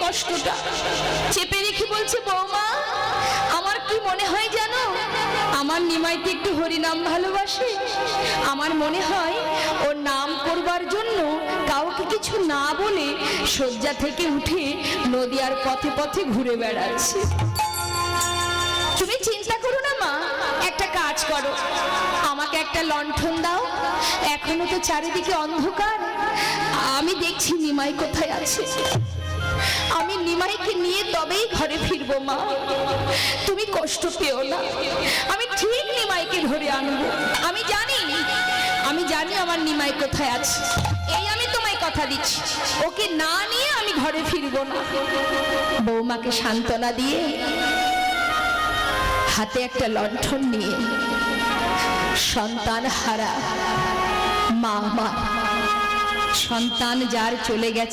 কষ্টটা চেপে রেখে বলছে, বৌমা আমার কি মনে হয় জানো, আমার নিমাইতে একটু হরিনাম ভালোবাসে। আমার মনে হয় ওর নাম করবার জন্য কাউকে কিছু না বলে শয্যা থেকে উঠে নদীয়ার পথে পথে ঘুরে বেড়াচ্ছে। তুমি চিন্তা করো না মা, একটা কাজ করো, আমাকে একটা লণ্ঠন দাও, এখনো তো চারিদিকে অন্ধকার, আমি দেখছি নিমাই কোথায় আছে। আমি নিমাইকে নিয়ে তবেই ঘরে ফিরবো মা, তুমি কষ্ট পেও না, আমি ঠিক নিমাইকে ধরে আনবো। আমি জানি আমার নিমাই কোথায় আছে, এই আমি তোমায় কথা দিচ্ছি, ওকে না নিয়ে আমি ঘরে ফিরবো না। বৌমাকে সান্ত্বনা দিয়ে হাতে একটা লণ্ঠন নিয়ে সন্তান হারা মা, সন্তান যার চলে গেছে